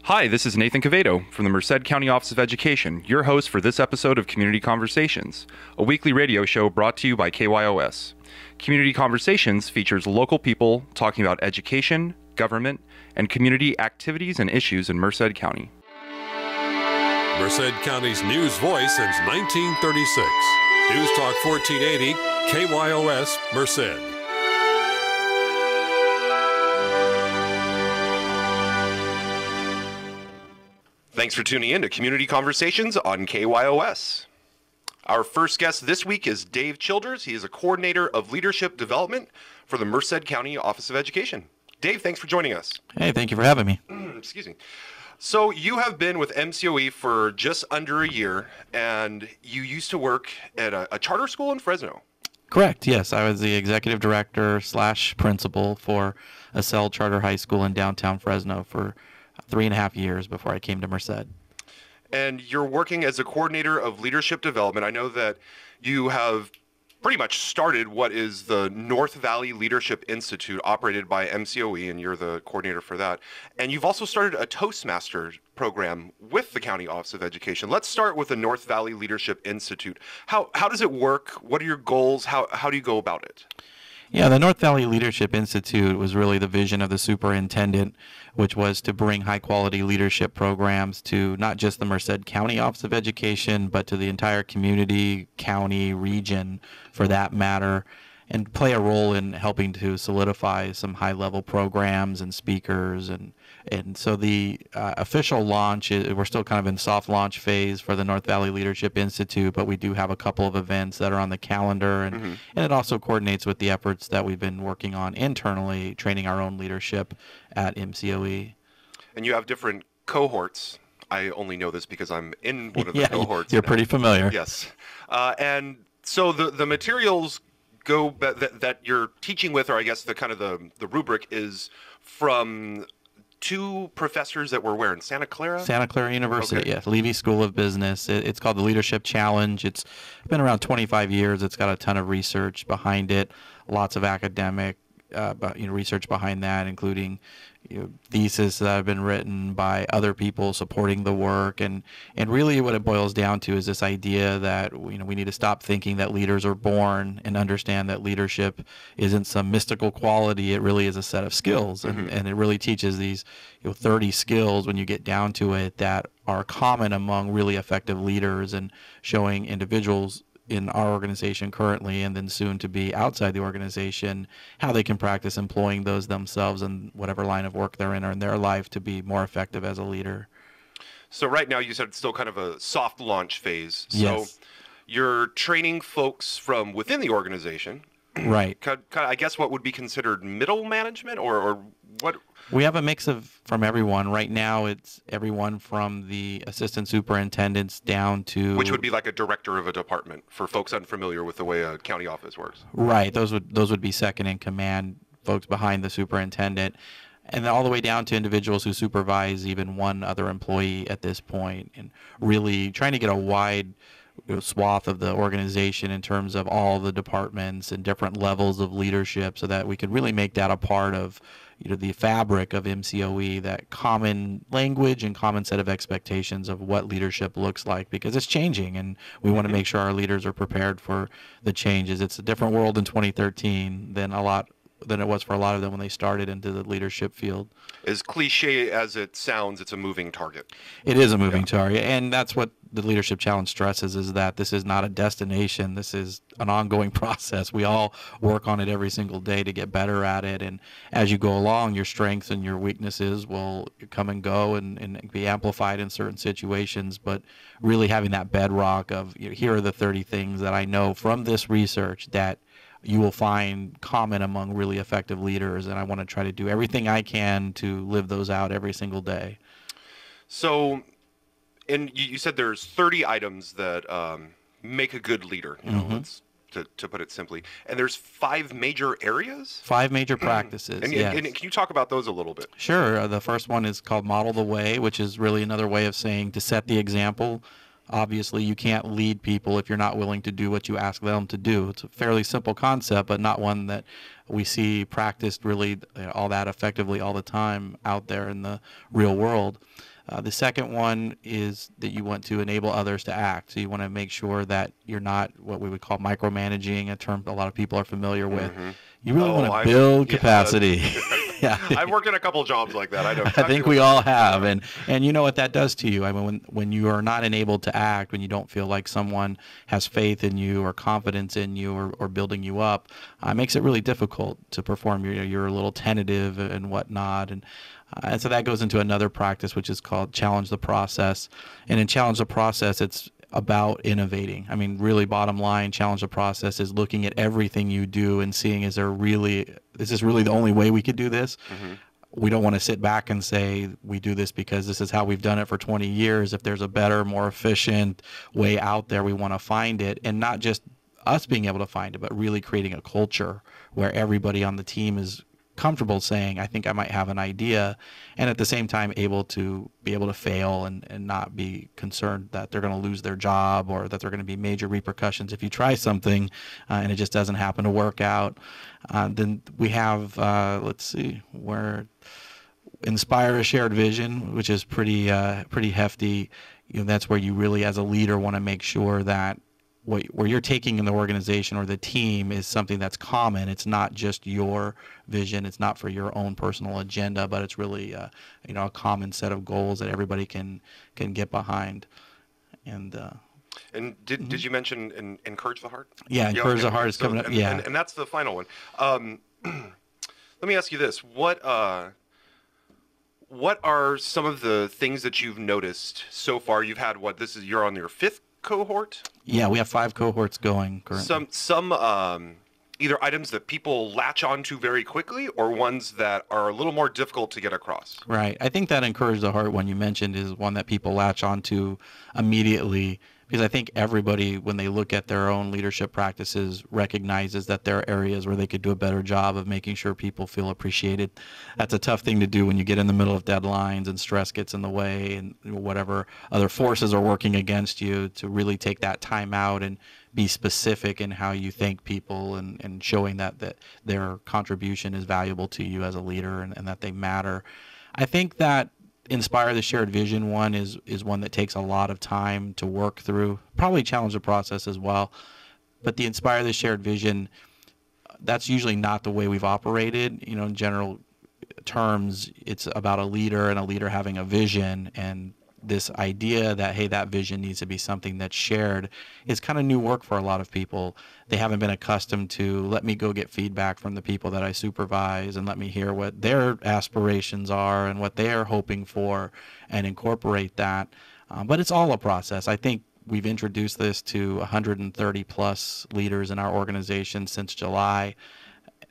Hi, this is Nathan Cavedo from the Merced County Office of Education, your host for this episode of Community Conversations, a weekly radio show brought to you by KYOS. Community Conversations features local people talking about education, government, and community activities and issues in Merced County. Merced County's news voice since 1936. News Talk 1480, KYOS, Merced. Thanks for tuning in to Community Conversations on KYOS. Our first guest this week is Dave Childers. He is a coordinator of leadership development for the Merced County Office of Education. Dave, thanks for joining us. Hey, thank you for having me. Excuse me. So you have been with MCOE for just under a year, and you used to work at a charter school in Fresno. Correct, yes. I was the executive director / principal for Cell Charter High School in downtown Fresno for 3.5 years before I came to Merced. And you're working as a coordinator of leadership development. I know that you have pretty much started what is the North Valley Leadership Institute operated by MCOE, and you're the coordinator for that. And you've also started a Toastmasters program with the County Office of Education. Let's start with the North Valley Leadership Institute. How does it work? What are your goals? How do you go about it? Yeah, the North Valley Leadership Institute was really the vision of the superintendent, which was to bring high-quality leadership programs to not just the Merced County Office of Education, but to the entire community, county, region, for that matter, and play a role in helping to solidify some high-level programs and speakers. And so the official launch, we're still kind of in soft launch phase for the North Valley Leadership Institute, but we do have a couple of events that are on the calendar, and it also coordinates with the efforts that we've been working on internally, training our own leadership at MCOE. And you have different cohorts. I only know this because I'm in one of the cohorts. You're pretty familiar. Yes. And so the materials that you're teaching with, or I guess the kind of the rubric is from two professors that were where in Santa Clara? Santa Clara University, okay. Yes. Levy School of Business. It's called the Leadership Challenge. It's been around 25 years. It's got a ton of research behind it, lots of academic research behind that, including theses that have been written by other people supporting the work, and really what it boils down to is this idea that we need to stop thinking that leaders are born and understand that leadership isn't some mystical quality. It really is a set of skills, and it really teaches these 30 skills when you get down to it that are common among really effective leaders, and showing individuals in our organization currently and then soon to be outside the organization how they can practice employing those themselves in whatever line of work they're in or in their life to be more effective as a leader. So right now you said it's still kind of a soft launch phase. So Yes. You're training folks from within the organization. Right. I guess what would be considered middle management or what? We have a mix from everyone. Right now it's everyone from the assistant superintendents down to... Which would be like a director of a department for folks unfamiliar with the way a county office works. Right. Those would be second in command, folks behind the superintendent, and then all the way down to individuals who supervise even one other employee at this point, and really trying to get a wide swath of the organization in terms of all the departments and different levels of leadership, so that we could really make that a part of the fabric of MCOE, that common language and common set of expectations of what leadership looks like, because it's changing and we want to make sure our leaders are prepared for the changes. It's a different world in 2013 than it was for a lot of them when they started into the leadership field. As cliche as it sounds, it's a moving target. It is a moving target, and that's what the Leadership Challenge stresses, is that this is not a destination. This is an ongoing process. We all work on it every single day to get better at it, and as you go along, your strengths and your weaknesses will come and go and be amplified in certain situations, but really having that bedrock of, here are the 30 things that I know from this research that you will find common among really effective leaders, and I want to try to do everything I can to live those out every single day. So, and you said there's 30 items that make a good leader, let's to put it simply, and there's 5 major areas? 5 major practices, yes. And can you talk about those a little bit? Sure. The first one is called Model the Way, which is really another way of saying to set the example. Obviously, you can't lead people if you're not willing to do what you ask them to do. It's a fairly simple concept, but not one that we see practiced really all that effectively all the time out there in the real world. The second one is that you want to enable others to act. So you want to make sure that you're not what we would call micromanaging, a term a lot of people are familiar with. You really want to build capacity. Yeah. I've worked in a couple jobs like that. I know. I think we all have, and you know what that does to you. I mean, when you are not enabled to act, when you don't feel like someone has faith in you or confidence in you or building you up, it makes it really difficult to perform. You're a little tentative and whatnot, and so that goes into another practice, which is called challenge the process. And in challenge the process, it's about innovating. I mean, really, bottom line, challenge the process is looking at everything you do and seeing, is this really the only way we could do this? We don't want to sit back and say we do this because this is how we've done it for 20 years. If there's a better, more efficient way out there, we want to find it, and not just us being able to find it, but really creating a culture where everybody on the team is comfortable saying, I think I might have an idea, and at the same time be able to fail and not be concerned that they're going to lose their job or that there are going to be major repercussions if you try something and it just doesn't happen to work out. Then we have, inspire a shared vision, which is pretty hefty. That's where you really, as a leader, want to make sure that where you're taking in the organization or the team is something that's common. It's not just your vision. It's not for your own personal agenda, but it's really a common set of goals that everybody can get behind. And did you mention encourage the heart? Yeah, encourage the heart is coming up. Yeah, and that's the final one. Let me ask you this: what are some of the things that you've noticed so far? You've had you're on your 5th cohort? Yeah, we have 5 cohorts going currently. Some either items that people latch onto very quickly or ones that are a little more difficult to get across. Right. I think that encourage the heart one you mentioned is one that people latch onto immediately, because I think everybody, when they look at their own leadership practices, recognizes that there are areas where they could do a better job of making sure people feel appreciated. That's a tough thing to do when you get in the middle of deadlines and stress gets in the way and whatever other forces are working against you, to really take that time out and be specific in how you thank people and showing that their contribution is valuable to you as a leader and that they matter. I think that inspire the shared vision one is one that takes a lot of time to work through, probably challenge the process as well. But the inspire the shared vision, that's usually not the way we've operated. In general terms, it's about a leader and a leader having a vision, and this idea that, hey, that vision needs to be something that's shared is kind of new work for a lot of people. They haven't been accustomed to, let me go get feedback from the people that I supervise and let me hear what their aspirations are and what they're hoping for and incorporate that. But it's all a process. I think we've introduced this to 130 plus leaders in our organization since July.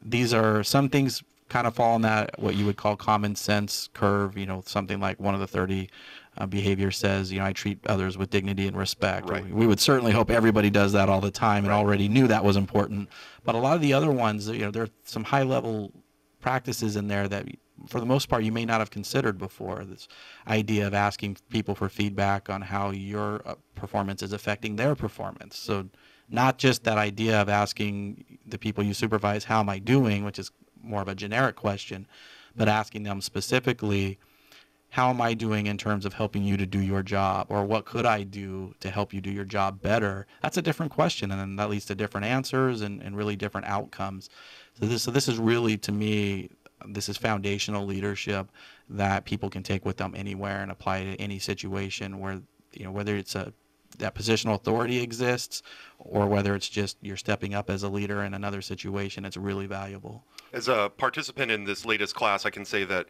These are some things kind of fall in that what you would call common sense curve, something like one of the 30 behavior says, I treat others with dignity and respect. Right. We would certainly hope everybody does that all the time and already knew that was important. But a lot of the other ones, there are some high-level practices in there that, for the most part, you may not have considered before. This idea of asking people for feedback on how your performance is affecting their performance. So not just that idea of asking the people you supervise, how am I doing, which is more of a generic question, but asking them specifically, how am I doing in terms of helping you to do your job, or what could I do to help you do your job better? That's a different question, and then that leads to different answers and really different outcomes. So this is really, to me, this is foundational leadership that people can take with them anywhere and apply to any situation where, whether it's that positional authority exists or whether it's just you're stepping up as a leader in another situation. It's really valuable. As a participant in this latest class, I can say that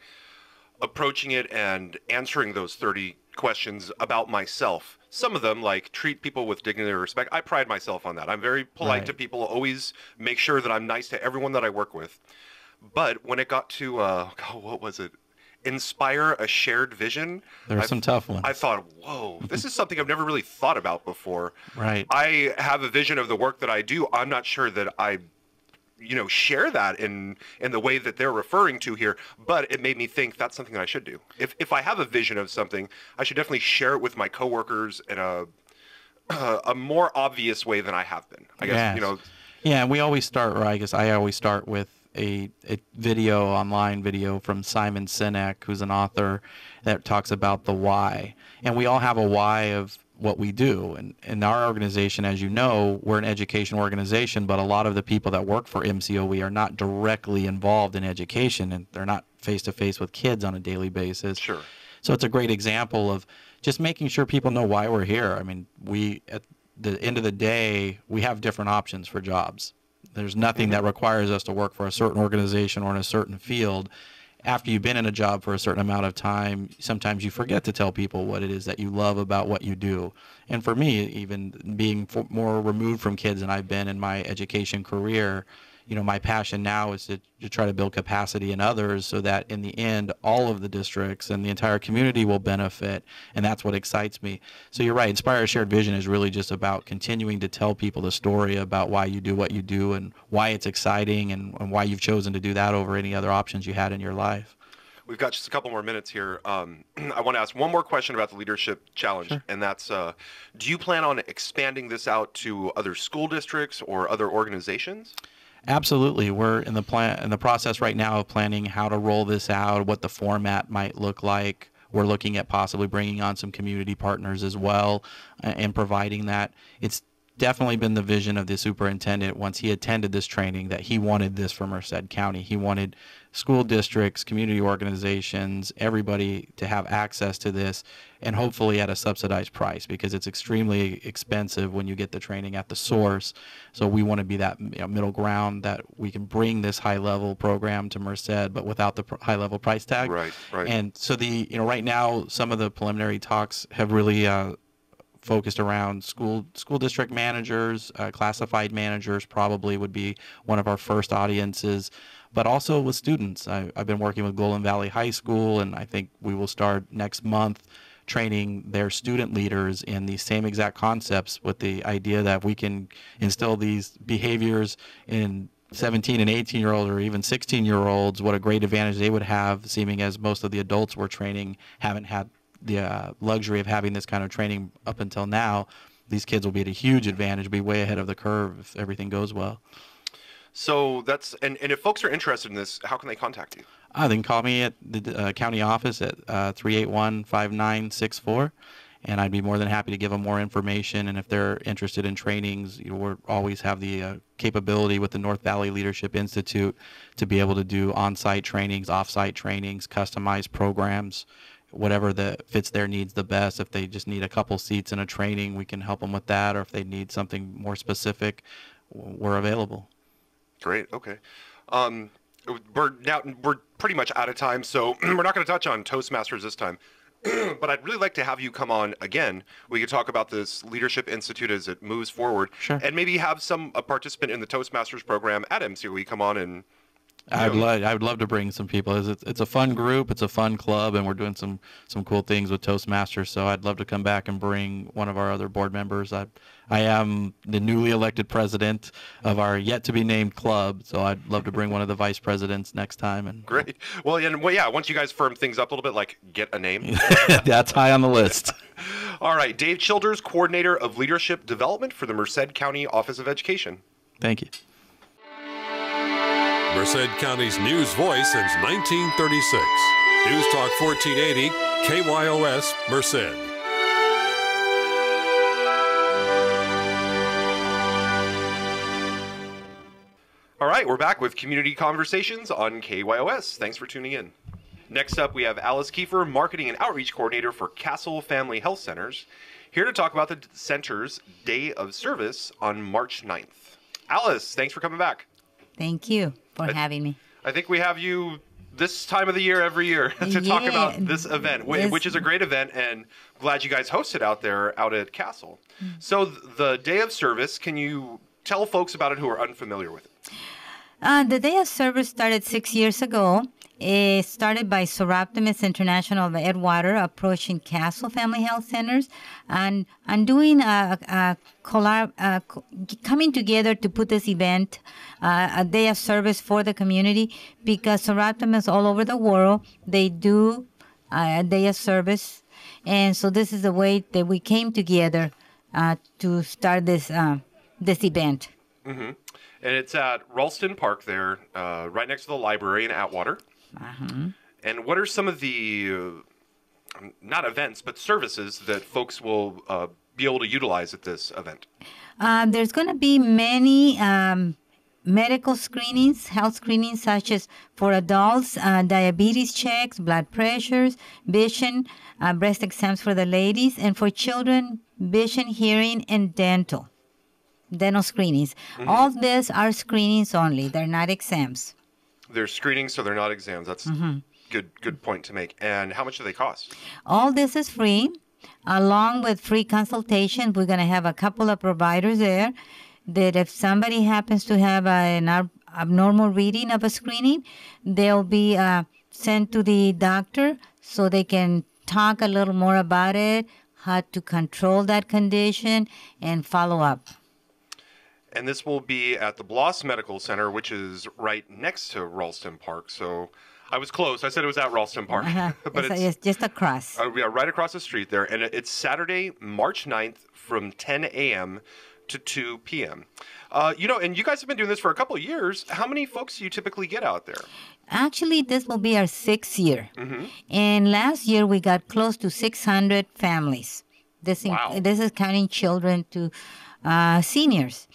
approaching it and answering those 30 questions about myself, some of them, like treat people with dignity and respect, I pride myself on that. I'm very polite to people, always make sure that I'm nice to everyone that I work with. But when it got to, what was it? Inspire a shared vision. There are some tough ones. I thought, whoa, this is something I've never really thought about before. Right. I have a vision of the work that I do. I'm not sure that I share that in the way that they're referring to here, but it made me think that's something that I should do. If I have a vision of something, I should definitely share it with my coworkers in a more obvious way than I have been. I guess, Yeah, and we always start, or I guess I always start with a video, online video from Simon Sinek, who's an author, that talks about the why. And we all have a why of what we do. And in our organization, as you know, we're an education organization, but a lot of the people that work for MCOE are not directly involved in education, and they're not face-to-face with kids on a daily basis. Sure. So it's a great example of just making sure people know why we're here. I mean, at the end of the day, we have different options for jobs. There's nothing that requires us to work for a certain organization or in a certain field. After you've been in a job for a certain amount of time, sometimes you forget to tell people what it is that you love about what you do. And for me, even being more removed from kids than I've been in my education career, you know, my passion now is to try to build capacity in others so that in the end, all of the districts and the entire community will benefit. And that's what excites me. So you're right. Inspire a Shared Vision is really just about continuing to tell people the story about why you do what you do and why it's exciting and why you've chosen to do that over any other options you had in your life. We've got just a couple more minutes here. I want to ask one more question about the Leadership Challenge, Sure. and that's, do you plan on expanding this out to other school districts or other organizations? Absolutely. We're in the process right now of planning how to roll this out, what the format might look like. We're looking at possibly bringing on some community partners as well and providing that. It's definitely been the vision of the superintendent once he attended this training that he wanted this for Merced County. He wanted school districts, community organizations, everybody to have access to this, and hopefully at a subsidized price, because it's extremely expensive when you get the training at the source. So we want to be that middle ground that we can bring this high-level program to Merced, but without the high-level price tag. Right, right. And so right now, some of the preliminary talks have really focused around school district managers, classified managers probably would be one of our first audiences, but also with students. I've been working with Golden Valley High School, and I think we will start next month training their student leaders in these same exact concepts, with the idea that we can instill these behaviors in 17 and 18-year-olds or even 16-year-olds, what a great advantage they would have, seeming as most of the adults we're training haven't had the luxury of having this kind of training up until now. These kids will be at a huge advantage, be way ahead of the curve if everything goes well. So that's, and if folks are interested in this, how can they contact you? They can call me at the county office at 381-5964, and I'd be more than happy to give them more information. And if they're interested in trainings, we always have the capability with the North Valley Leadership Institute to be able to do on-site trainings, off-site trainings, customized programs, whatever that fits their needs the best. If they just need a couple seats in a training, we can help them with that. Or if they need something more specific, we're available. Great. Okay. We're pretty much out of time, so we're not going to touch on Toastmasters this time. But I'd really like to have you come on again. We could talk about this Leadership Institute as it moves forward. Sure. And maybe have a participant in the Toastmasters program at MCOE come on and... I would love to bring some people. It's a fun group, it's a fun club, and we're doing some cool things with Toastmasters. So I'd love to come back and bring one of our other board members. I am the newly elected president of our yet to be named club, so I'd love to bring one of the vice presidents next time. And Great. Well, yeah. Once you guys firm things up a little bit, like get a name. that's high on the list. All right, Dave Childers, coordinator of leadership development for the Merced County Office of Education. Thank you. Merced County's news voice since 1936. News Talk 1480, KYOS, Merced. All right, we're back with Community Conversations on KYOS. Thanks for tuning in. Next up, we have Alice Kiefer, Marketing and Outreach Coordinator for Castle Family Health Centers, here to talk about the center's Day of Service on March 9th. Alice, thanks for coming back. Thank you for having me. I think we have you this time of the year every year to talk about this event, which is a great event, and glad you guys hosted out at Castle. So the Day of Service, can you tell folks about it who are unfamiliar with it? The Day of Service started 6 years ago. It started by Soroptimist International of Edgewater approaching Castle Family Health Centers and doing coming together to put this event, a Day of Service for the community, because Soroptimists all over the world, they do a Day of Service. And so this is the way that we came together to start this event. Mm-hmm. And it's at Ralston Park there, right next to the library in Atwater. And what are some of the, not events, but services that folks will be able to utilize at this event? There's going to be many medical screenings, health screenings, such as for adults, diabetes checks, blood pressures, vision, breast exams for the ladies, and for children, vision, hearing, and dental screenings. All these are screenings only. They're not exams. They're screenings, so they're not exams. That's good point to make. And how much do they cost? All this is free. Along with free consultation, we're going to have a couple of providers there that if somebody happens to have an abnormal reading of a screening, they'll be sent to the doctor so they can talk a little more about it, how to control that condition, and follow up. And this will be at the Bloss Medical Center, which is right next to Ralston Park. So I was close. I said it was at Ralston Park. But it's just across. Yeah, right across the street there. And it's Saturday, March 9th from 10 a.m. to 2 p.m. And you guys have been doing this for a couple of years. How many folks do you typically get out there? Actually, this will be our 6th year. And last year, we got close to 600 families. This is counting children to seniors.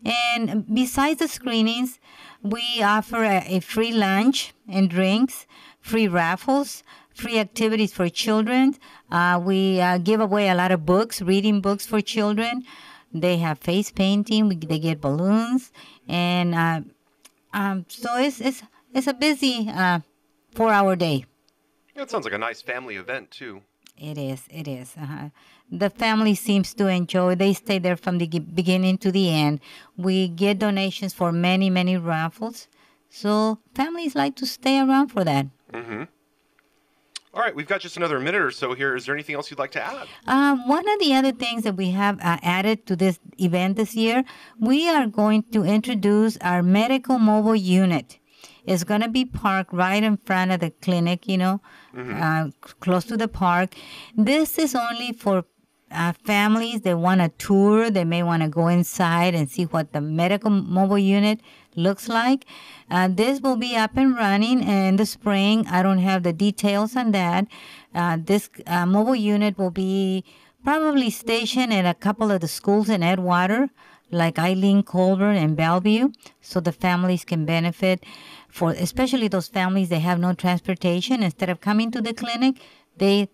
And besides the screenings, we offer a free lunch and drinks, free raffles, free activities for children. We give away a lot of books, reading books for children. They have face painting. They get balloons. And so it's a busy 4-hour day. That sounds like a nice family event, too. It is. The family seems to enjoy. They stay there from the beginning to the end. We get donations for many, many raffles. So families like to stay around for that. All right, we've got just another minute or so here. Is there anything else you'd like to add? One of the other things that we have added to this event this year, we are going to introduce our medical mobile unit. It's going to be parked right in front of the clinic, close to the park. This is only for families that want a tour. They may want to go inside and see what the medical mobile unit looks like. This will be up and running in the spring. I don't have the details on that. This mobile unit will be probably stationed at a couple of the schools in Edgewater, like Eileen, Colburn, and Bellevue, so the families can benefit. For especially those families that have no transportation, instead of coming to the clinic, the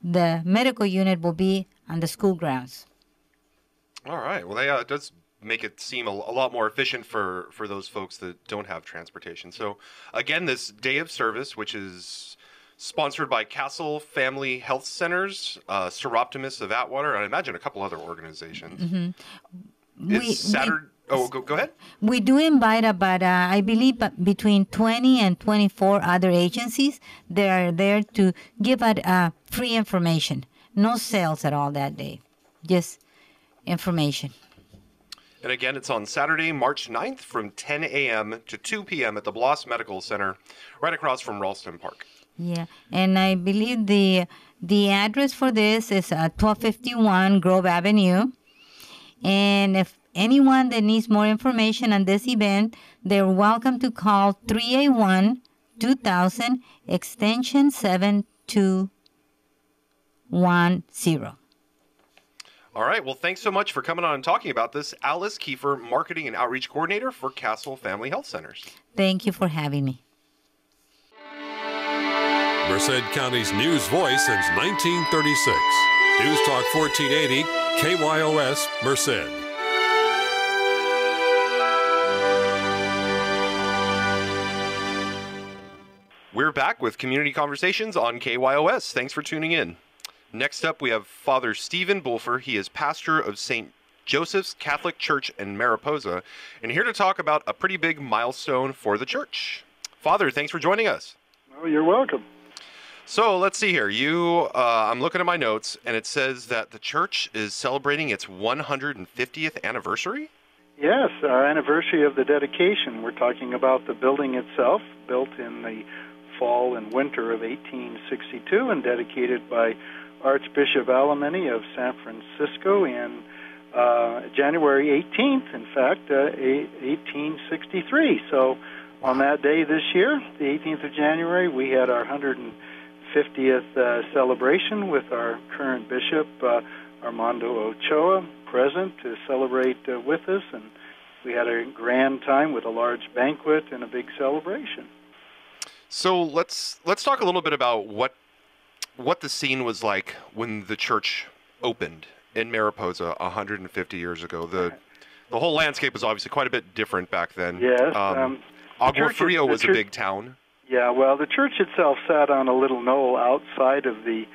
medical unit will be on the school grounds. All right. Well, it does make it seem a lot more efficient for those folks that don't have transportation. So, again, this day of service, which is sponsored by Castle Family Health Centers, Seroptimus of Atwater, and I imagine a couple other organizations. It's Saturday. Go ahead. We do invite about, I believe, between 20 and 24 other agencies that are there to give out free information. No sales at all that day, just information. And again, it's on Saturday, March 9th from 10 a.m. to 2 p.m. at the Bloss Medical Center, right across from Ralston Park. Yeah, and I believe the address for this is 1251 Grove Avenue. And if anyone that needs more information on this event, they're welcome to call 381-2000 extension 7210. All right. Well, thanks so much for coming on and talking about this. Alice Kiefer, Marketing and Outreach Coordinator for Castle Family Health Centers. Thank you for having me. Merced County's news voice since 1936. News Talk 1480, KYOS, Merced. We're back with Community Conversations on KYOS. Thanks for tuning in. Next up, we have Father Stephen Bulfer. He is pastor of St. Joseph's Catholic Church in Mariposa, and here to talk about a pretty big milestone for the church. Father, thanks for joining us. Oh, you're welcome. So let's see here. I'm looking at my notes, and it says that the church is celebrating its 150th anniversary? Yes, our anniversary of the dedication. We're talking about the building itself, built in the fall and winter of 1862 and dedicated by Archbishop Alemany of San Francisco in January 18th, in fact, 1863. So on that day this year, the 18th of January, we had our 150th celebration with our current bishop, Armando Ochoa, present to celebrate with us, and we had a grand time with a large banquet and a big celebration. So let's talk a little bit about what the scene was like when the church opened in Mariposa 150 years ago. The whole landscape was obviously quite a bit different back then. Yes. Agua Frio was a big town. Yeah, well, the church itself sat on a little knoll outside of the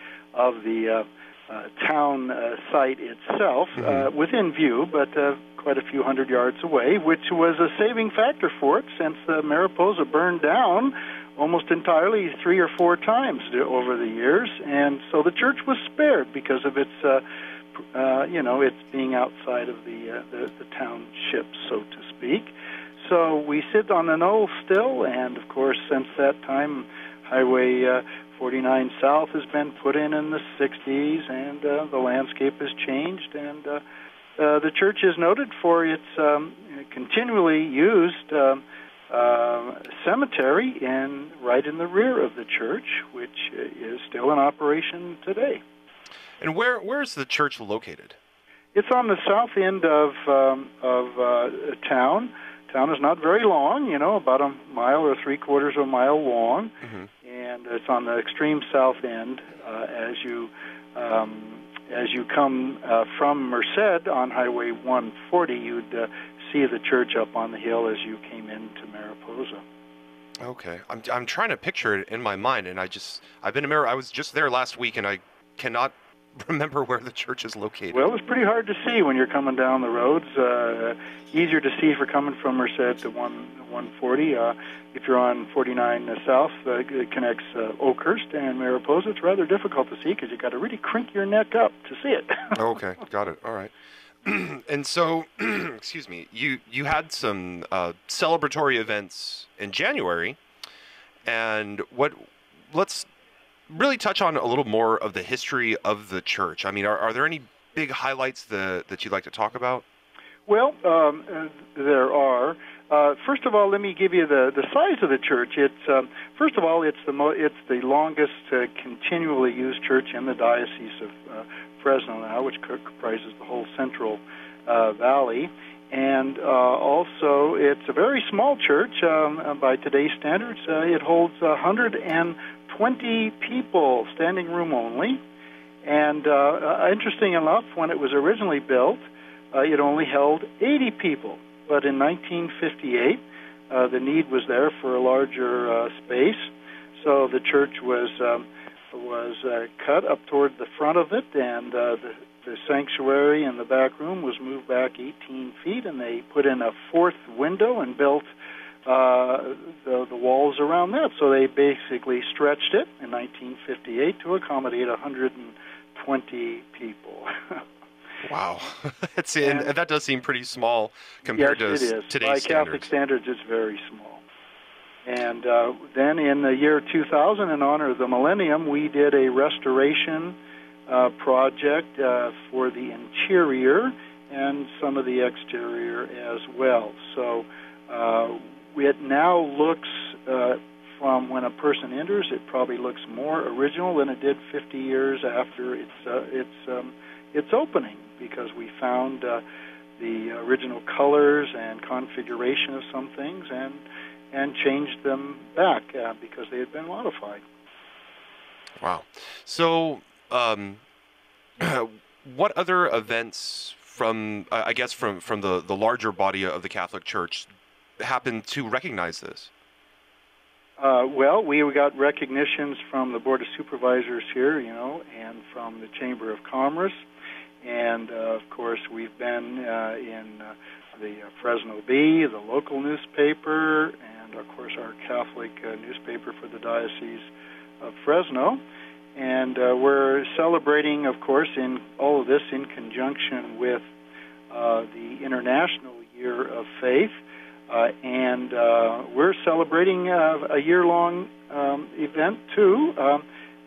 town site itself, within view, but quite a few hundred yards away, which was a saving factor for it since Mariposa burned down almost entirely 3 or 4 times over the years, and so the church was spared because of its, its being outside of the township, so to speak. So we sit on the knoll still, and of course, since that time, Highway 49 South has been put in the 60s, and the landscape has changed, and the church is noted for its continually used cemetery right in the rear of the church, which is still in operation today. And where is the church located? It's on the south end of town. Town is not very long, about a mile or 3/4 of a mile long, and it's on the extreme south end. As you come from Merced on Highway 140, you'd see the church up on the hill as you came into Mariposa. Okay, I'm trying to picture it in my mind, and I was just there last week, and I cannot remember where the church is located. Well, it's pretty hard to see when you're coming down the roads. Easier to see if you're coming from Merced to 140. If you're on 49 South, it connects Oakhurst and Mariposa. It's rather difficult to see because you've got to really crink your neck up to see it. Okay, got it. All right. And so, excuse me, you had some celebratory events in January, and let's really touch on a little more of the history of the church. I mean, are there any big highlights that you'd like to talk about? Well, there are. First of all, let me give you the size of the church. It's first of all, it's the longest continually used church in the Diocese of Fresno now, which comprises the whole Central Valley. And also, it's a very small church by today's standards. It holds 120 people, standing room only. And interesting enough, when it was originally built, it only held 80 people. But in 1958, the need was there for a larger space, so the church was cut up toward the front of it, and the sanctuary in the back room was moved back 18 feet, and they put in a 4th window and built the walls around that. So they basically stretched it in 1958 to accommodate 120 people. Wow. That does seem pretty small compared to today's standards. By Catholic standards, it's very small. And then in the year 2000, in honor of the millennium, we did a restoration project for the interior and some of the exterior as well. So it now looks, from when a person enters, it probably looks more original than it did 50 years after its opening, because we found the original colors and configuration of some things and changed them back because they had been modified. Wow. So what other events from the larger body of the Catholic Church happened to recognize this? Well, we got recognitions from the Board of Supervisors here, and from the Chamber of Commerce. And, of course, we've been in the Fresno Bee, the local newspaper, and, of course, our Catholic newspaper for the Diocese of Fresno. And we're celebrating, of course, in all of this in conjunction with the International Year of Faith. And we're celebrating a year-long event, too.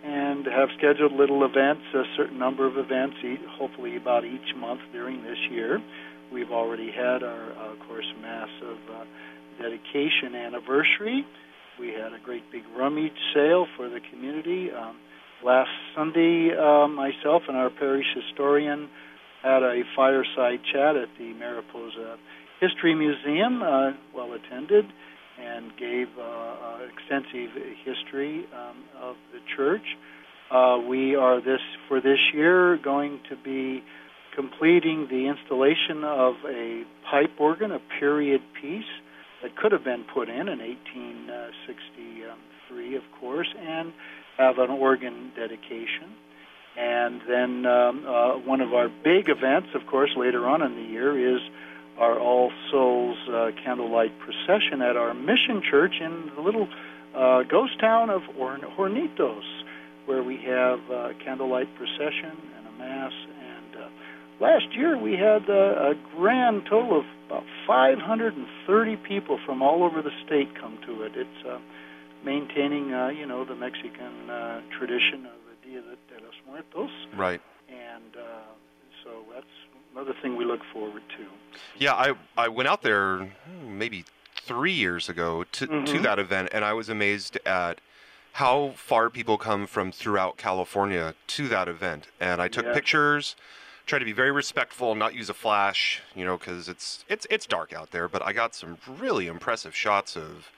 and have scheduled little events, a certain number of events, hopefully about each month during this year. We've already had our, of course, massive dedication anniversary. We had a great big rummage sale for the community. Last Sunday, myself and our parish historian had a fireside chat at the Mariposa History Museum, well attended, and gave extensive history of the church. We are for this year going to be completing the installation of a pipe organ, a period piece that could have been put in 1863, of course, and have an organ dedication. And then one of our big events, of course, later on in the year is our All Souls candlelight procession at our mission church in the little ghost town of Hornitos, where we have a candlelight procession and a mass. And last year we had a grand total of about 530 people from all over the state come to it. It's maintaining, the Mexican tradition of the Dia de los Muertos. Right. And so that's another thing we look forward to. Yeah, I went out there maybe 3 years ago to that event, and I was amazed at how far people come from throughout California to that event. And I took pictures, tried to be very respectful, not use a flash, because it's dark out there. But I got some really impressive shots of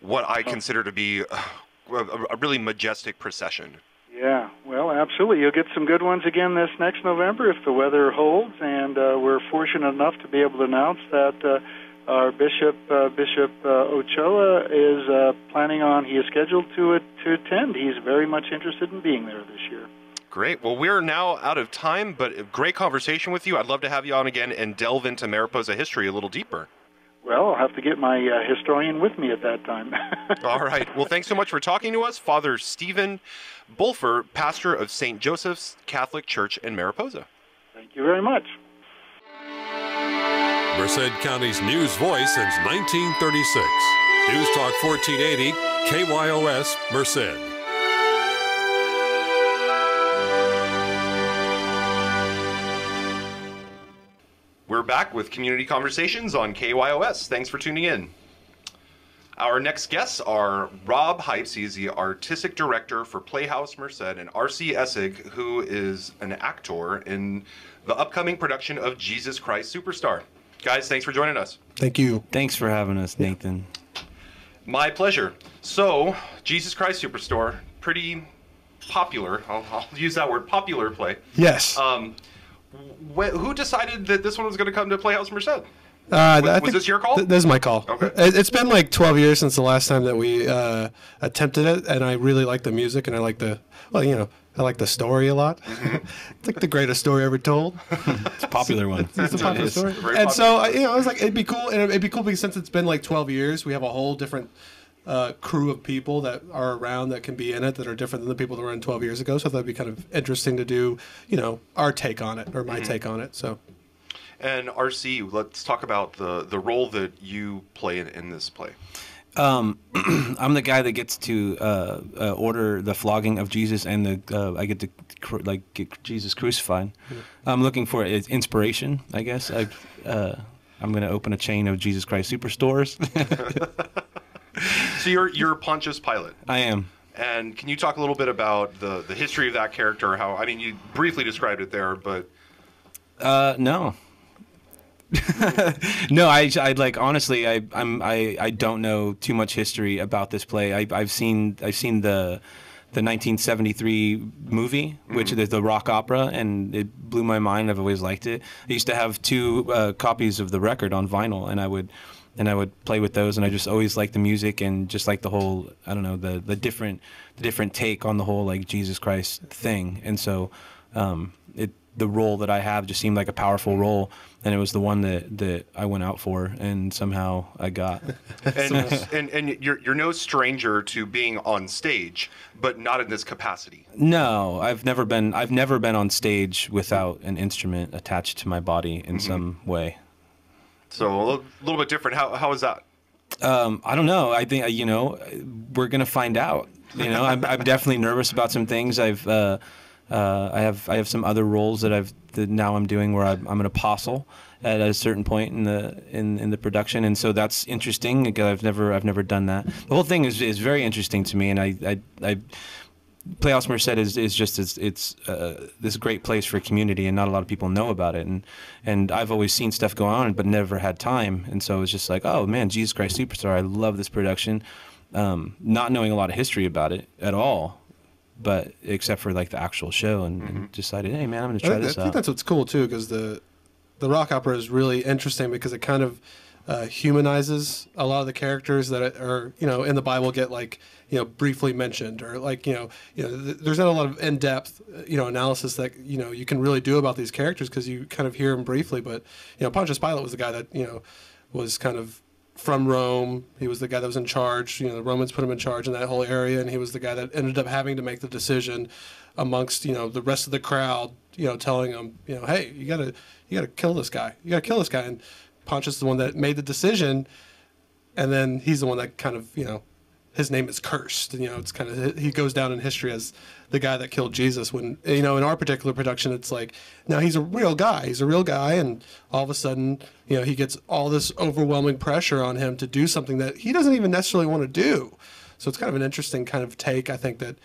what I consider to be a really majestic procession. Yeah, well, absolutely. You'll get some good ones again this next November if the weather holds, and we're fortunate enough to be able to announce that our Bishop Ochoa is planning on, he is scheduled to attend. He's very much interested in being there this year. Great. Well, we're now out of time, but a great conversation with you. I'd love to have you on again and delve into Mariposa history a little deeper. Well, I'll have to get my historian with me at that time. All right. Well, thanks so much for talking to us. Father Stephen Bulfer, pastor of St. Joseph's Catholic Church in Mariposa. Thank you very much. Merced County's news voice since 1936. News Talk 1480, KYOS, Merced. We're back with Community Conversations on KYOS. Thanks for tuning in. Our next guests are Rob Hypes. He's the artistic director for Playhouse Merced, and R.C. Essig, who is an actor in the upcoming production of Jesus Christ Superstar. Guys, thanks for joining us. Thank you. Thanks for having us, Nathan. My pleasure. So, Jesus Christ Superstar, pretty popular. I'll use that word, popular play. Yes. Who decided that this one was going to come to Playhouse Merced? Was this your call? This is my call. Okay. It's been like 12 years since the last time that we attempted it, and I really like the music, and I like the story a lot. It's like the greatest story ever told. It's a popular one. It's a popular story. Very And popular. so, I was like, it'd be cool, and it'd be cool because since it's been like 12 years, we have a whole different crew of people that are around that can be in it that are different than the people that were in 12 years ago. So that'd be kind of interesting to do, our take on it or my take on it. So. And RC, let's talk about the role that you play in this play. I'm the guy that gets to order the flogging of Jesus, and I get to get Jesus crucified. I'm looking for inspiration, I guess. I'm going to open a chain of Jesus Christ Superstores. So you're Pontius Pilate. I am. And can you talk a little bit about the history of that character? You briefly described it there, but no. No, I honestly, I don't know too much history about this play. I've seen the 1973 movie, which is the rock opera, and it blew my mind. I've always liked it. I used to have 2 copies of the record on vinyl, and I would play with those, and I just always liked the music and just like the whole, I don't know, the different take on the whole like Jesus Christ thing. And so the role that I have just seemed like a powerful role, and it was the one that I went out for, and somehow I got. And you're no stranger to being on stage, but not in this capacity. No, I've never been on stage without an instrument attached to my body in some way. So a little bit different. How is that? I don't know. I think we're gonna find out. You know, I'm definitely nervous about some things. I have some other roles that now I'm doing where I'm an apostle at a certain point in the production, and so that's interesting because I've never done that. The whole thing is very interesting to me, and I Playhouse Merced is just it's this great place for a community, and not a lot of people know about it. And I've always seen stuff go on, but never had time. And so it's just like, oh man, Jesus Christ Superstar! I love this production, not knowing a lot of history about it at all, but except for like the actual show, and decided, hey man, I'm going to try this out. I think that's what's cool too, because the rock opera is really interesting because it kind of humanizes a lot of the characters that are, you know, in the Bible get like, you know, briefly mentioned, or like, there's not a lot of in-depth, analysis that, you can really do about these characters because you kind of hear them briefly. But, Pontius Pilate was the guy that, was kind of from Rome. He was the guy that was in charge. The Romans put him in charge in that whole area, and he was the guy that ended up having to make the decision amongst, the rest of the crowd, telling him, hey, you gotta kill this guy. You gotta kill this guy. And Pontius is the one that made the decision, and then he's the one that kind of, his name is cursed. And, it's kind of, he goes down in history as the guy that killed Jesus. When, in our particular production, it's like, now he's a real guy. He's a real guy, and all of a sudden, he gets all this overwhelming pressure on him to do something that he doesn't even necessarily want to do. So it's kind of an interesting kind of take, I think, that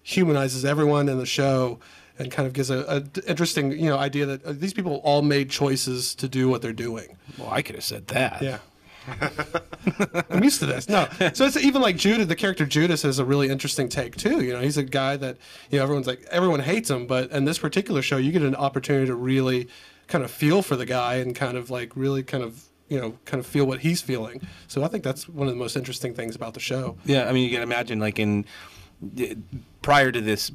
humanizes everyone in the show and kind of gives a interesting, idea that these people all made choices to do what they're doing. Well, I could have said that. Yeah. I'm used to this. No. So it's even like Judas, the character Judas is a really interesting take too. He's a guy that, everyone hates him, but in this particular show, you get an opportunity to really kind of feel for the guy and kind of like really kind of feel what he's feeling. So I think that's one of the most interesting things about the show. Yeah. I mean, you can imagine like prior to this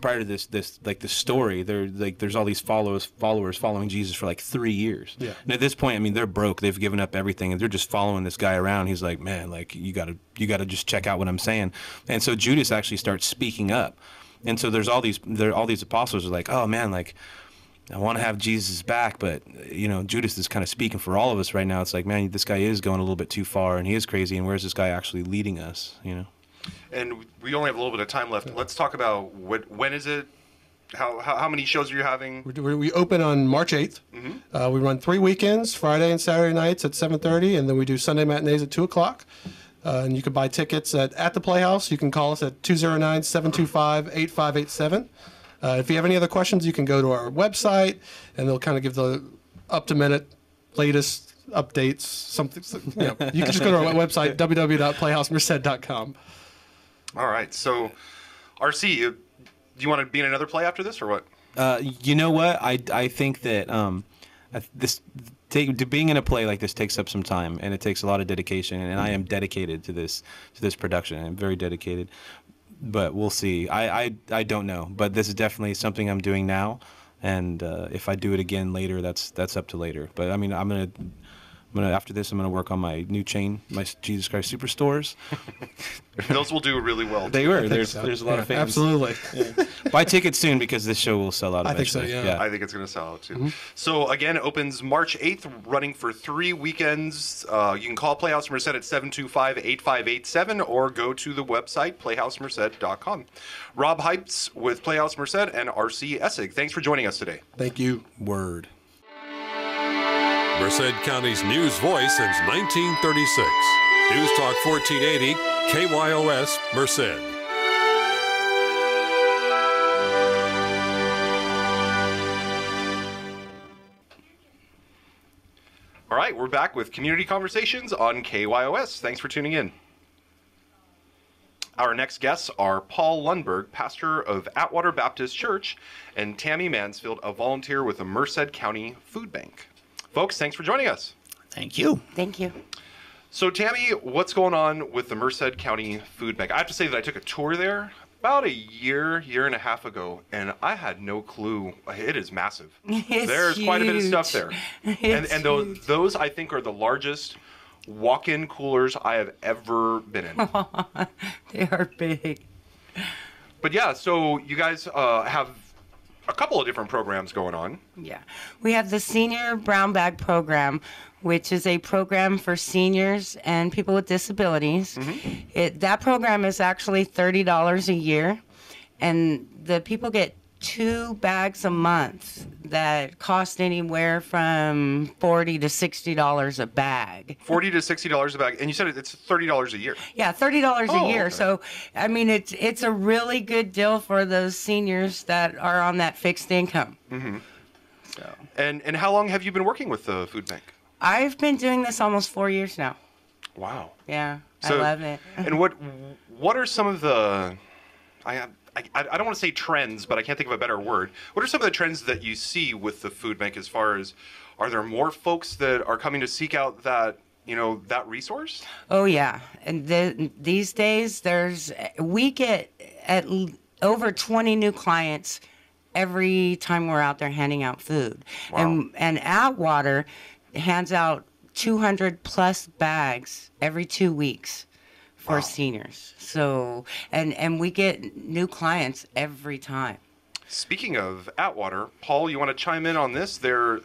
like the story, there's all these followers following Jesus for like 3 years. Yeah. And at this point, I mean, they're broke. They've given up everything, and they're just following this guy around. He's like, man, like you gotta just check out what I'm saying. And so Judas actually starts speaking up. And so all these apostles are like, oh man, like I want to have Jesus back, but Judas is kind of speaking for all of us right now. It's like, man, this guy is going a little bit too far, and he is crazy. And where's this guy actually leading us? And we only have a little bit of time left. Let's talk about when is it? How many shows are you having? We open on March 8th. Mm-hmm. We run 3 weekends, Friday and Saturday nights at 7:30, and then we do Sunday matinees at 2 o'clock. And you can buy tickets at the Playhouse. You can call us at 209-725-8587. If you have any other questions, you can go to our website, and they'll kind of give the up-to-minute latest updates. Something you can just go to our website, www.playhousemerced.com. All right. So, RC, do you want to be in another play after this, or what? You know what? I think that being in a play like this takes up some time, and it takes a lot of dedication. And I am dedicated to this production. I'm very dedicated. But we'll see. I don't know. But this is definitely something I'm doing now. And if I do it again later, that's up to later. But I mean, after this, I'm gonna work on my new chain, my Jesus Christ Superstores. Those will do really well. They were. There's a lot of fans. Absolutely. Yeah. Buy tickets soon because this show will sell out eventually. I think so. Yeah. I think it's gonna sell out too. Mm-hmm. So again, it opens March 8th, running for 3 weekends. You can call Playhouse Merced at 725-8587 or go to the website playhousemerced.com. Rob Hypes with Playhouse Merced and RC Essig. Thanks for joining us today. Thank you. Word. Merced County's news voice since 1936. News Talk 1480, KYOS, Merced. All right, we're back with Community Conversations on KYOS. Thanks for tuning in. Our next guests are Paul Lundberg, pastor of Atwater Baptist Church, and Tammy Mansfield, a volunteer with the Merced County Food Bank. Folks, thanks for joining us. Thank you. Thank you. So, Tammy, what's going on with the Merced County Food Bank? I have to say that I took a tour there about a year and a half ago, and I had no clue. It is massive. There's huge. Quite a bit of stuff there. And those, I think, are the largest walk-in coolers I have ever been in. They are big. But yeah, so you guys have a couple of different programs going on. Yeah. We have the Senior Brown Bag Program, which is a program for seniors and people with disabilities. That program is actually $30 a year, and the people get 2 bags a month that cost anywhere from $40 to $60 a bag. $40 to $60 a bag, and you said it's $30 a year. Yeah, $30 a year. Okay. So, I mean, it's a really good deal for those seniors that are on that fixed income. So, And how long have you been working with the food bank? I've been doing this almost 4 years now. Wow. Yeah, So- I love it. And what are some of the I don't want to say trends, but I can't think of a better word. What are some of the trends that you see with the food bank as far as, are there more folks that are coming to seek out that, that resource? Oh yeah, and these days we get over 20 new clients every time we're out there handing out food. Wow. And Atwater hands out 200 plus bags every 2 weeks for seniors. So, and we get new clients every time. Speaking of Atwater, Paul, you want to chime in on this? The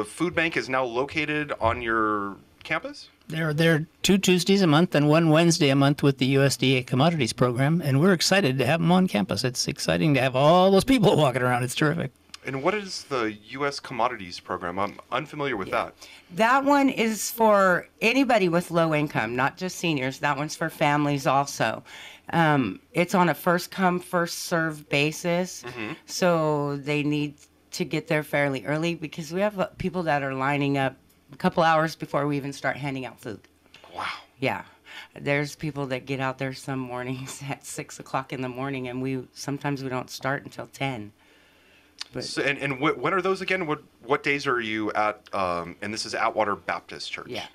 food bank is now located on your campus? They're 2 Tuesdays a month and 1 Wednesday a month with the USDA Commodities Program, and we're excited to have them on campus. It's exciting to have all those people walking around. It's terrific. And what is the U.S. Commodities Program? I'm unfamiliar with that. That one is for anybody with low income, not just seniors. That one's for families also. It's on a first come, first served basis. So they need to get there fairly early because we have people that are lining up a couple hours before we even start handing out food. Wow. Yeah. There's people that get out there some mornings at 6 o'clock in the morning, and sometimes we don't start until 10. But, So, and when are those again? What days are you at? And this is Atwater Baptist Church. yeah.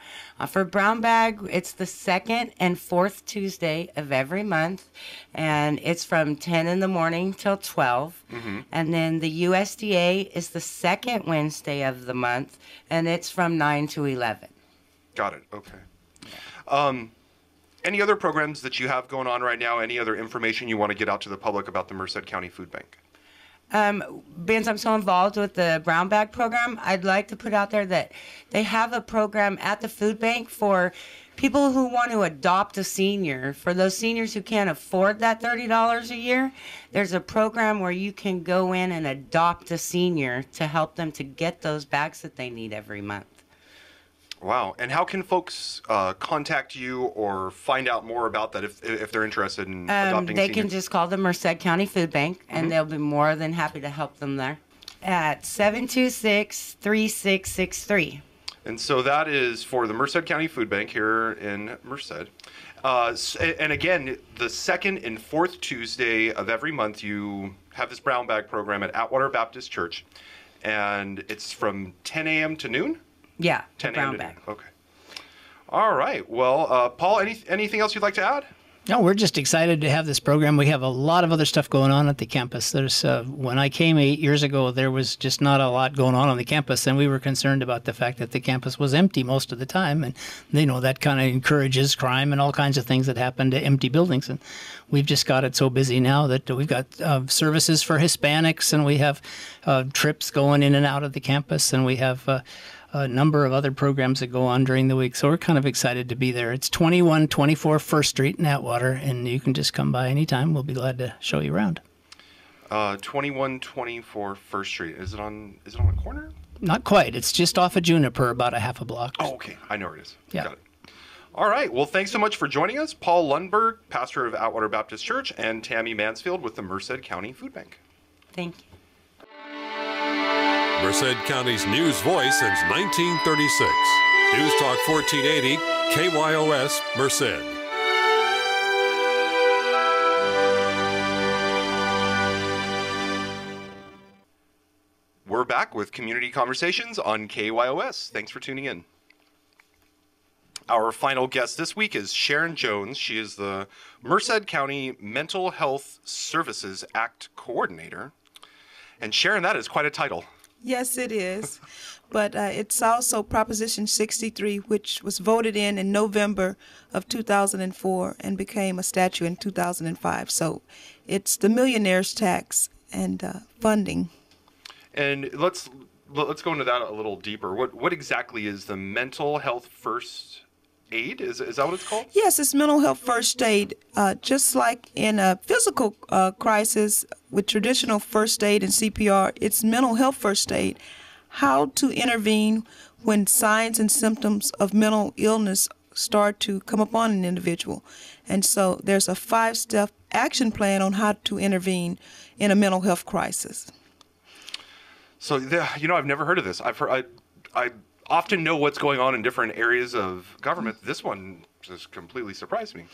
For Brown Bag, it's the 2nd and 4th Tuesday of every month, and it's from 10 in the morning till 12. And then the USDA is the 2nd Wednesday of the month, and it's from 9 to 11. Got it. Okay. Any other programs that you have going on right now? Any other information you want to get out to the public about the Merced County Food Bank? Since I'm so involved with the Brown Bag Program, I'd like to put out there that they have a program at the food bank for people who want to adopt a senior. For those seniors who can't afford that $30 a year, there's a program where you can go in and adopt a senior to help them to get those bags that they need every month. Wow. And how can folks contact you or find out more about that if they're interested in adopting They seniors? can just call the Merced County Food Bank, and they'll be more than happy to help them there at 726-3663. And so that is for the Merced County Food Bank here in Merced. And again, the 2nd and 4th Tuesday of every month, you have this brown bag program at Atwater Baptist Church. And it's from 10 a.m. to noon? Yeah, 10 brown a.m. to bag. noon. Okay. All right. Well, Paul, anything else you'd like to add? No, we're just excited to have this program. We have a lot of other stuff going on at the campus. There's when I came 8 years ago, there was just not a lot going on the campus, and we were concerned about the fact that the campus was empty most of the time, and that kind of encourages crime and all kinds of things that happen to empty buildings. And we've just got it so busy now that we've got services for Hispanics, and we have trips going in and out of the campus, and we have a number of other programs that go on during the week. So we're kind of excited to be there. It's 2124 First Street in Atwater, and you can just come by anytime. We'll be glad to show you around. 2124 First Street. Is it on a corner? Not quite. It's just off of Juniper, about a half a block. Oh, okay. I know where it is. Yeah. Got it. All right. Well, thanks so much for joining us. Paul Lundberg, pastor of Atwater Baptist Church, and Tammy Mansfield with the Merced County Food Bank. Thank you. Merced County's news voice since 1936. News Talk 1480, KYOS, Merced. We're back with Community Conversations on KYOS. Thanks for tuning in. Our final guest this week is Sharon Jones. She is the Merced County Mental Health Services Act Coordinator. And Sharon, that is quite a title. Yes, it is. But it's also Proposition 63, which was voted in November of 2004 and became a statute in 2005. So it's the millionaire's tax and funding. And let's go into that a little deeper. What exactly is the mental health first aid? Is that what it's called? Yes, it's mental health first aid. Just like in a physical crisis with traditional first aid and CPR, it's mental health first aid. How to intervene when signs and symptoms of mental illness start to come upon an individual. And so there's a 5-step action plan on how to intervene in a mental health crisis. So, I've never heard of this. I often know what's going on in different areas of government. This one just completely surprised me.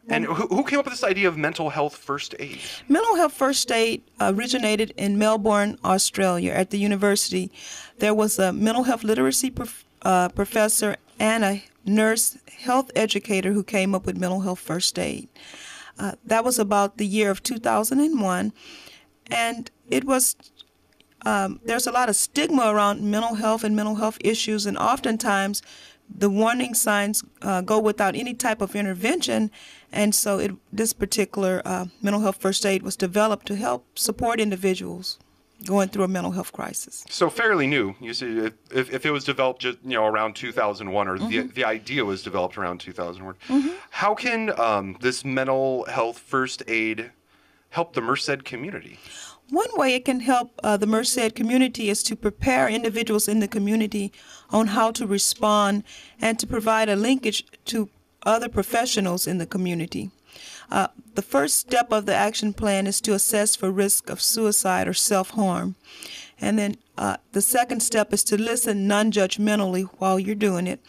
And who came up with this idea of mental health first aid? Mental health first aid originated in Melbourne, Australia, at the university. There was a mental health literacy professor and a nurse health educator who came up with mental health first aid. That was about the year of 2001, and it was there's a lot of stigma around mental health and mental health issues, and oftentimes the warning signs go without any type of intervention. And so this particular mental health first aid was developed to help support individuals going through a mental health crisis. So fairly new. You see, if it was developed just around 2001, or the idea was developed around 2001, how can this mental health first aid help the Merced community? One way it can help the Merced community is to prepare individuals in the community on how to respond and to provide a linkage to other professionals in the community. The first step of the action plan is to assess for risk of suicide or self-harm. And then the second step is to listen non-judgmentally while you're doing it.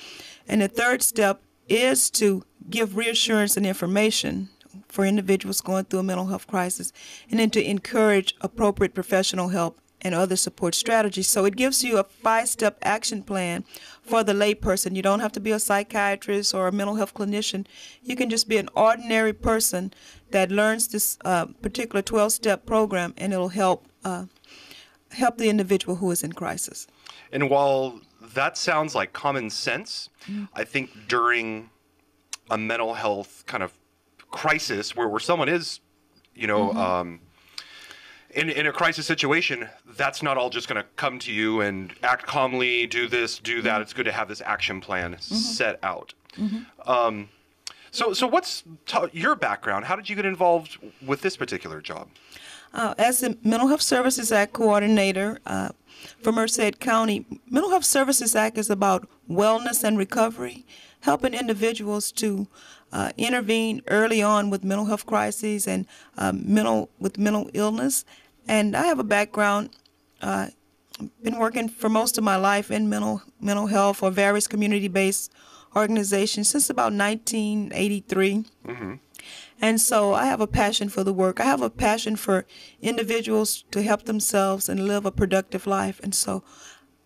And the third step is to give reassurance and information for individuals going through a mental health crisis, and then to encourage appropriate professional help and other support strategies. So it gives you a 5-step action plan for the layperson. You don't have to be a psychiatrist or a mental health clinician. You can just be an ordinary person that learns this particular 12-step program, and it'll help the individual who is in crisis. And while that sounds like common sense, I think during a mental health kind of crisis where someone is, in a crisis situation, that's not all just going to come to you and act calmly, do this, do that. It's good to have this action plan set out. So what's your background? How did you get involved with this particular job? As the Mental Health Services Act coordinator for Merced County, Mental Health Services Act is about wellness and recovery, helping individuals to intervene early on with mental health crises and mental illness. And I have a background, been working for most of my life in mental health or various community-based organizations since about 1983. And so I have a passion for the work. I have a passion for individuals to help themselves and live a productive life. And so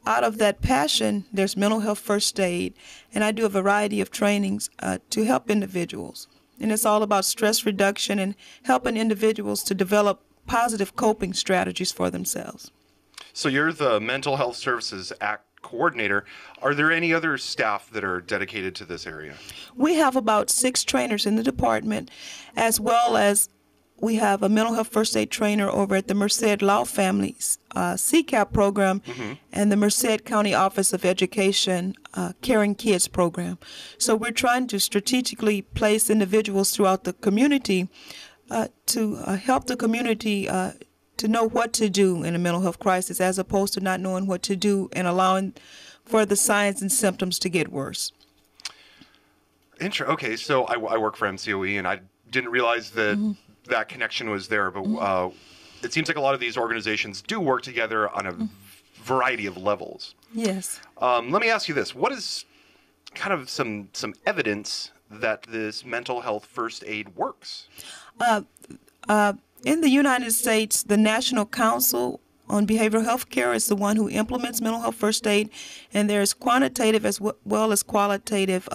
out of that passion, there's mental health first aid, and I do a variety of trainings to help individuals. And it's all about stress reduction and helping individuals to develop positive coping strategies for themselves. So you're the Mental Health Services Act coordinator. Are there any other staff that are dedicated to this area? We have about 6 trainers in the department, as well as we have a mental health first aid trainer over at the Merced Law Families CCAP program and the Merced County Office of Education Caring Kids program. So we're trying to strategically place individuals throughout the community to help the community to know what to do in a mental health crisis, as opposed to not knowing what to do and allowing for the signs and symptoms to get worse. Okay, so I work for MCOE, and I didn't realize that that connection was there, but it seems like a lot of these organizations do work together on a variety of levels. Yes. Let me ask you this. What is kind of some evidence that this mental health first aid works? In the United States, the National Council on Behavioral Health Care is the one who implements mental health first aid, and there's quantitative as well as qualitative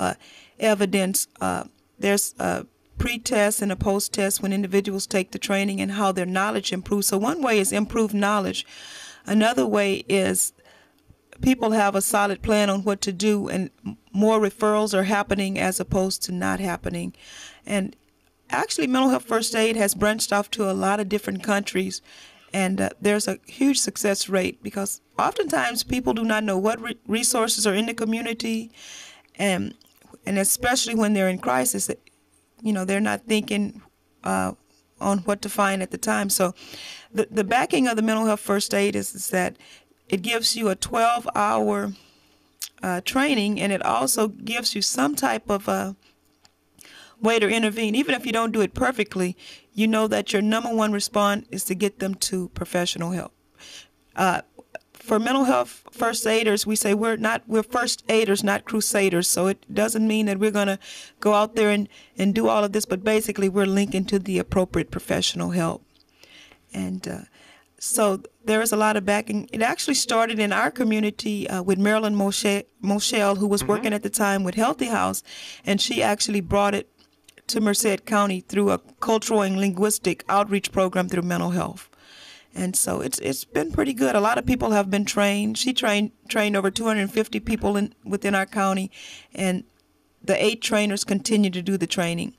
evidence. There's a pre-test and a post-test when individuals take the training and how their knowledge improves. So one way is improved knowledge. Another way is people have a solid plan on what to do, and more referrals are happening as opposed to not happening. And actually, mental health first aid has branched off to a lot of different countries, And there's a huge success rate because oftentimes people do not know what resources are in the community, and especially when they're in crisis, they're not thinking on what to find at the time. So the backing of the mental health first aid is that it gives you a 12-hour training, and it also gives you some type of way to intervene. Even if you don't do it perfectly, you know that your number one response is to get them to professional help. For mental health first aiders, we say we're first aiders, not crusaders. So it doesn't mean that we're going to go out there and do all of this, but basically we're linking to the appropriate professional help. And so there is a lot of backing. It actually started in our community with Marilyn Moschel, who was working at the time with Healthy House, and she actually brought it to Merced County through a cultural and linguistic outreach program through mental health. And so it's been pretty good. A lot of people have been trained. She trained over 250 people within our county, and the 8 trainers continue to do the training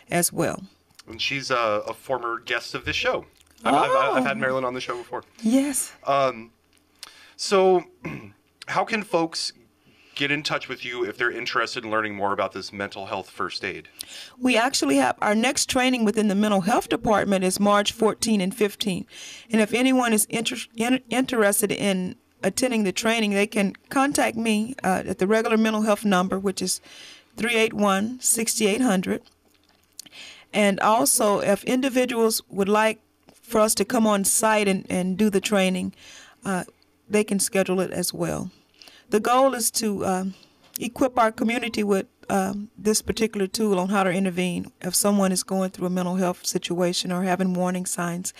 as well. And she's a former guest of this show. I've had Marilyn on the show before. Yes. So how can folks get in touch with you if they're interested in learning more about this mental health first aid? We actually have our next training within the mental health department is March 14 and 15. And if anyone is interested in attending the training, they can contact me at the regular mental health number, which is 381-6800. And also, if individuals would like for us to come on site and do the training, they can schedule it as well. The goal is to equip our community with this particular tool on how to intervene if someone is going through a mental health situation or having warning signs.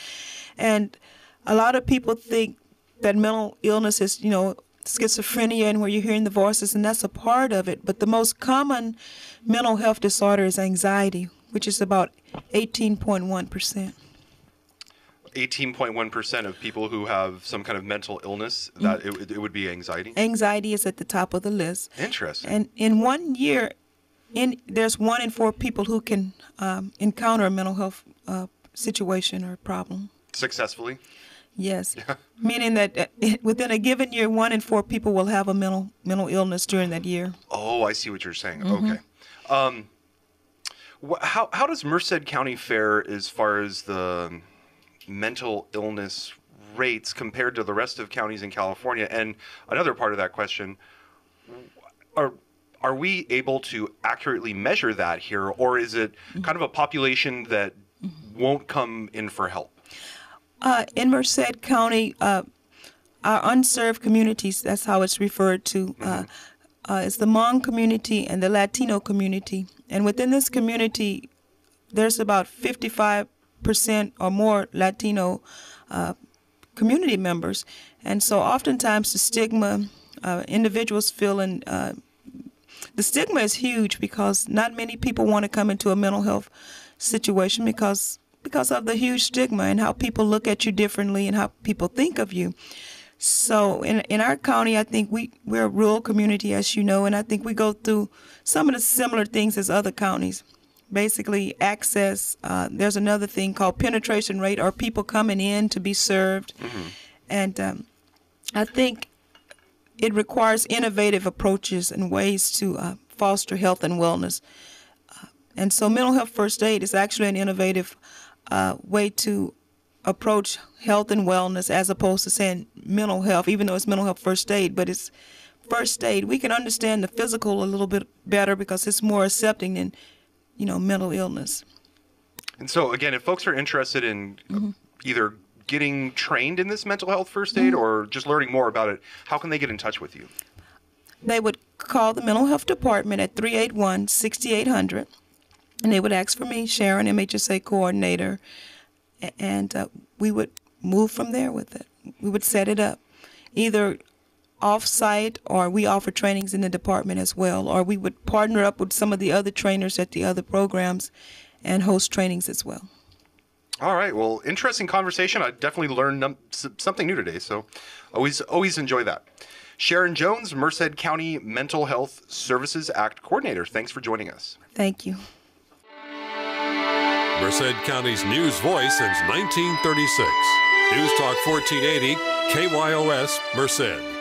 And a lot of people think that mental illness is, schizophrenia and where you're hearing the voices, and that's a part of it. But the most common mental health disorder is anxiety, which is about 18.1%. 18.1% of people who have some kind of mental illness, that it would be anxiety? Anxiety is at the top of the list. Interesting. And in 1 year, there's 1 in 4 people who can encounter a mental health situation or problem. Successfully? Yes. Meaning that within a given year, 1 in 4 people will have a mental illness during that year. Oh, I see what you're saying. Okay. How does Merced County fare as far as the mental illness rates compared to the rest of counties in California? And another part of that question, are we able to accurately measure that here, or is it kind of a population that won't come in for help? In Merced County, our unserved communities, that's how it's referred to, is the Hmong community and the Latino community. And within this community, there's about 55% or more Latino community members. And so oftentimes the stigma, individuals feeling, the stigma is huge because not many people want to come into a mental health situation because of the huge stigma and how people look at you differently and how people think of you. So in our county, I think we're a rural community, as you know, and I think we go through some of the similar things as other counties. Basically, access. There's another thing called penetration rate, or people coming in to be served. And I think it requires innovative approaches and ways to foster health and wellness. And so mental health first aid is actually an innovative way to approach health and wellness as opposed to saying mental health, even though it's mental health first aid, but it's first aid. We can understand the physical a little bit better because it's more accepting than mental illness. And so, again, if folks are interested in either getting trained in this mental health first aid or just learning more about it, how can they get in touch with you? They would call the mental health department at 381-6800, and they would ask for me, Sharon, MHSA coordinator, and we would move from there with it. We would set it up, either off-site, or we offer trainings in the department as well, or we would partner up with some of the other trainers at the other programs and host trainings as well. All right. Well, interesting conversation. I definitely learned something new today, so always enjoy that. Sharon Jones, Merced County Mental Health Services Act Coordinator. Thanks for joining us. Thank you. Merced County's news voice since 1936. News Talk 1480, KYOS, Merced.